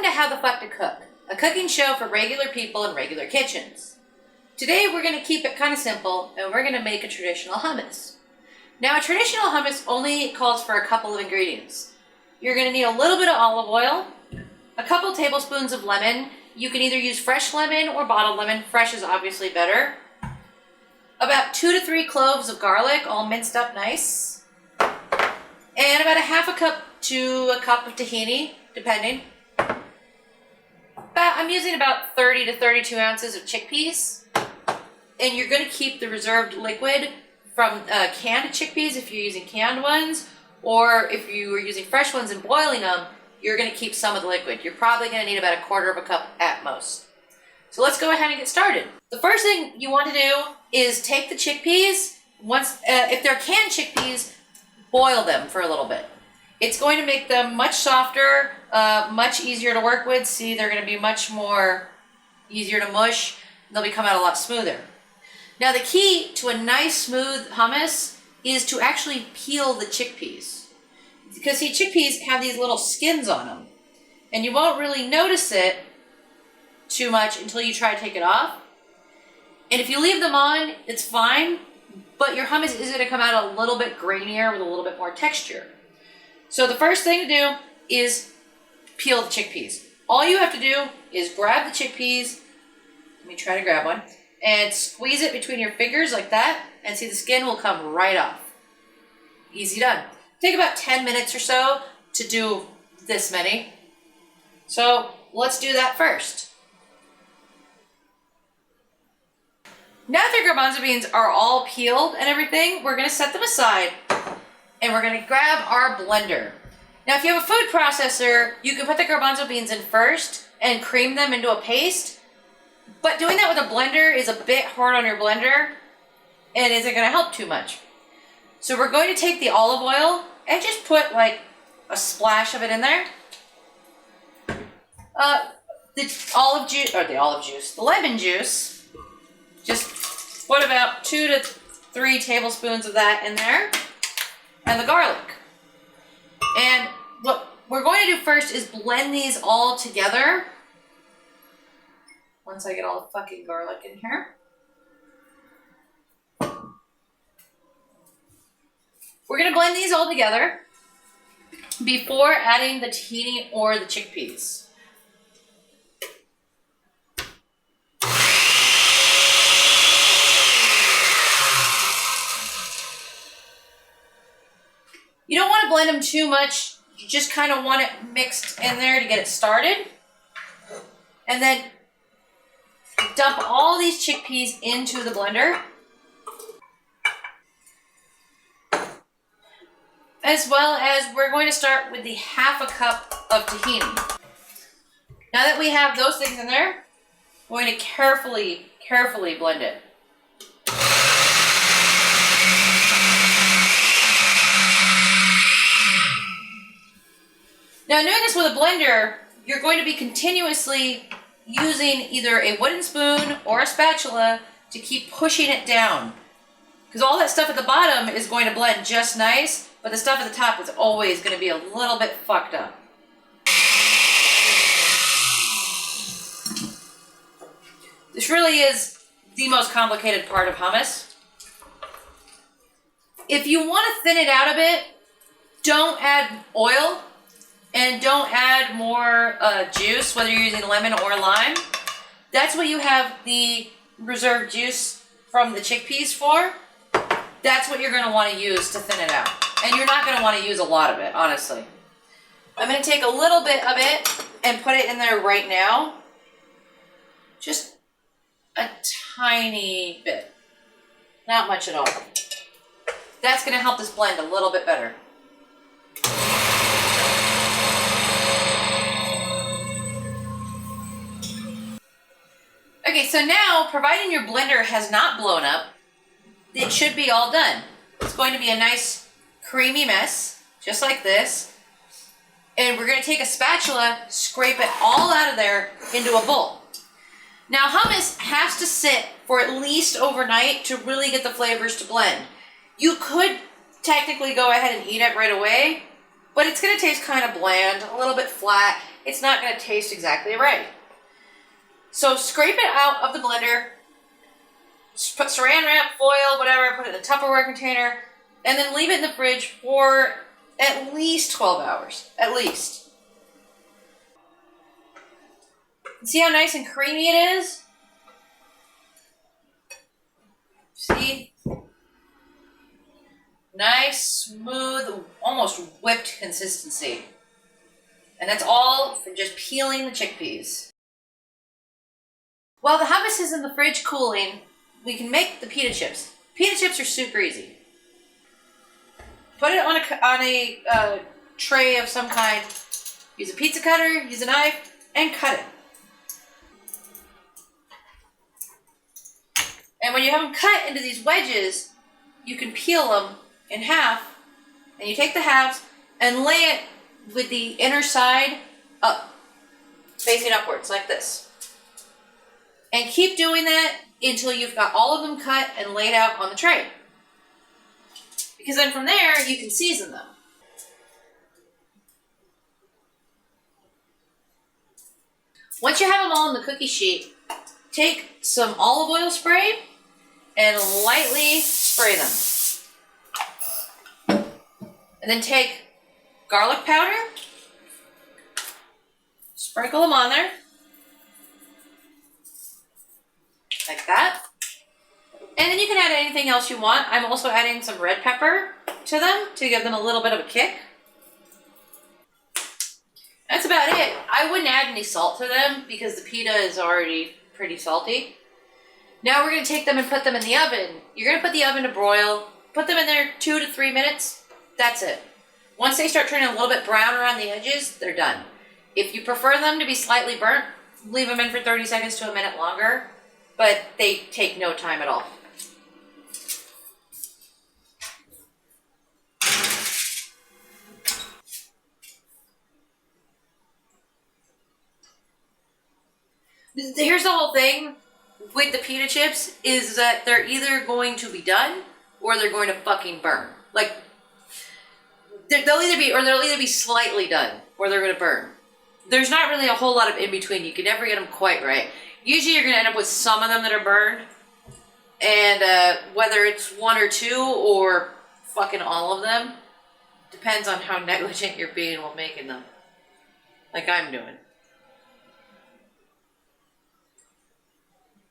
Welcome to How the Fuck to Cook, a cooking show for regular people in regular kitchens. Today we're going to keep it kind of simple and we're going to make a traditional hummus. Now a traditional hummus only calls for a couple of ingredients. You're going to need a little bit of olive oil, a couple tablespoons of lemon. You can either use fresh lemon or bottled lemon. Fresh is obviously better. About 2 to 3 cloves of garlic, all minced up nice. And about a half a cup to a cup of tahini, depending. I'm using about 30 to 32 ounces of chickpeas. And you're going to keep the reserved liquid from canned chickpeas if you're using canned ones. Or if you were using fresh ones and boiling them, you're going to keep some of the liquid. You're probably going to need about a quarter of a cup at most. So let's go ahead and get started. The first thing you want to do is take the chickpeas. If they're canned chickpeas, boil them for a little bit. It's going to make them much softer, much easier to work with. See, they're going to be much more easier to mush. They'll come out a lot smoother. Now the key to a nice smooth hummus is to actually peel the chickpeas. Because see, chickpeas have these little skins on them. And you won't really notice it too much until you try to take it off. And if you leave them on, it's fine. But your hummus is going to come out a little bit grainier with a little bit more texture. So the first thing to do is peel the chickpeas. All you have to do is grab the chickpeas. Let me try to grab one. And squeeze it between your fingers like that. And see, the skin will come right off. Easy done. Take about 10 minutes or so to do this many. So let's do that first. Now that the garbanzo beans are all peeled and everything, we're going to set them aside. And we're going to grab our blender. Now if you have a food processor, you can put the garbanzo beans in first and cream them into a paste. But doing that with a blender is a bit hard on your blender and isn't going to help too much. So we're going to take the olive oil and just put like a splash of it in there. The lemon juice, just put about 2 to 3 tablespoons of that in there. And the garlic. And what we're going to do first is blend these all together. Once I get all the fucking garlic in here. We're going to blend these all together before adding the tahini or the chickpeas. You don't want to blend them too much. You just kind of want it mixed in there to get it started. And then dump all these chickpeas into the blender. As well as we're going to start with the half a cup of tahini. Now that we have those things in there, we're going to carefully blend it. Now doing this with a blender, you're going to be continuously using either a wooden spoon or a spatula to keep pushing it down. Because all that stuff at the bottom is going to blend just nice, but the stuff at the top is always going to be a little bit fucked up. This really is the most complicated part of hummus. If you want to thin it out a bit, don't add oil. And don't add more juice, whether you're using lemon or lime. That's what you have the reserved juice from the chickpeas for. That's what you're going to want to use to thin it out. And you're not going to want to use a lot of it, honestly. I'm going to take a little bit of it and put it in there right now. Just a tiny bit. Not much at all. That's going to help this blend a little bit better. Okay, so now, providing your blender has not blown up, it should be all done. It's going to be a nice creamy mess, just like this. And we're going to take a spatula, scrape it all out of there into a bowl. Now hummus has to sit for at least overnight to really get the flavors to blend. You could technically go ahead and eat it right away, but it's going to taste kind of bland, a little bit flat. it's not going to taste exactly right. So scrape it out of the blender, put saran wrap, foil, whatever, put it in a Tupperware container, and then leave it in the fridge for at least 12 hours, at least. See how nice and creamy it is? See? Nice, smooth, almost whipped consistency. And that's all from just peeling the chickpeas. While the hummus is in the fridge cooling, we can make the pita chips. Pita chips are super easy. Put it on a tray of some kind. Use a pizza cutter, use a knife, and cut it. And when you have them cut into these wedges, you can peel them in half, and you take the halves and lay it with the inner side up, facing upwards like this. And keep doing that until you've got all of them cut and laid out on the tray. Because then from there, you can season them. Once you have them all on the cookie sheet, take some olive oil spray and lightly spray them. And then take garlic powder, sprinkle them on there, like that. And then you can add anything else you want. I'm also adding some red pepper to them to give them a little bit of a kick. That's about it. I wouldn't add any salt to them because the pita is already pretty salty. Now we're going to take them and put them in the oven. You're going to put the oven to broil. Put them in there 2 to 3 minutes. That's it. Once they start turning a little bit brown around the edges, they're done. If you prefer them to be slightly burnt, leave them in for 30 seconds to a minute longer. But they take no time at all. Here's the whole thing with the pita chips is that they're either going to be done or they're going to fucking burn. Like, they'll either be slightly done or they're going to burn. There's not really a whole lot of in between. You can never get them quite right. Usually you're going to end up with some of them that are burned. And whether it's 1 or 2 or fucking all of them, depends on how negligent you're being while making them. Like I'm doing.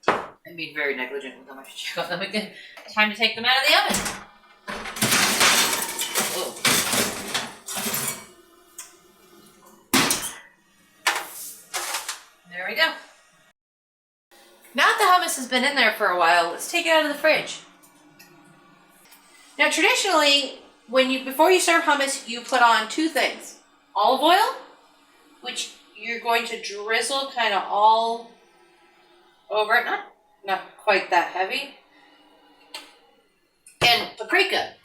I'm being very negligent with them. I should check on them again. Time to take them out of the oven. Whoa. There we go. Now that the hummus has been in there for a while, let's take it out of the fridge. Now traditionally, before you serve hummus, you put on 2 things. Olive oil, which you're going to drizzle kind of all over it. Not quite that heavy. And paprika.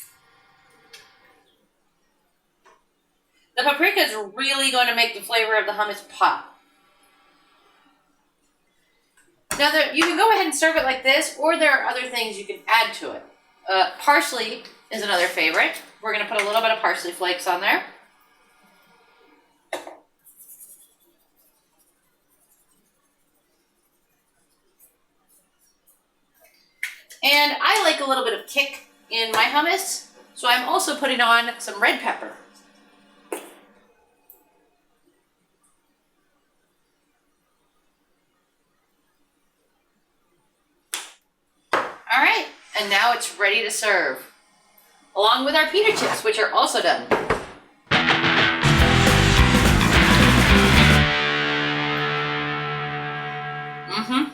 The paprika is really going to make the flavor of the hummus pop. Now, you can go ahead and serve it like this, or there are other things you can add to it. Parsley is another favorite. We're going to put a little bit of parsley flakes on there. And I like a little bit of kick in my hummus, so I'm also putting on some red pepper. All right, and now it's ready to serve, along with our pita chips, which are also done. Mm-hmm.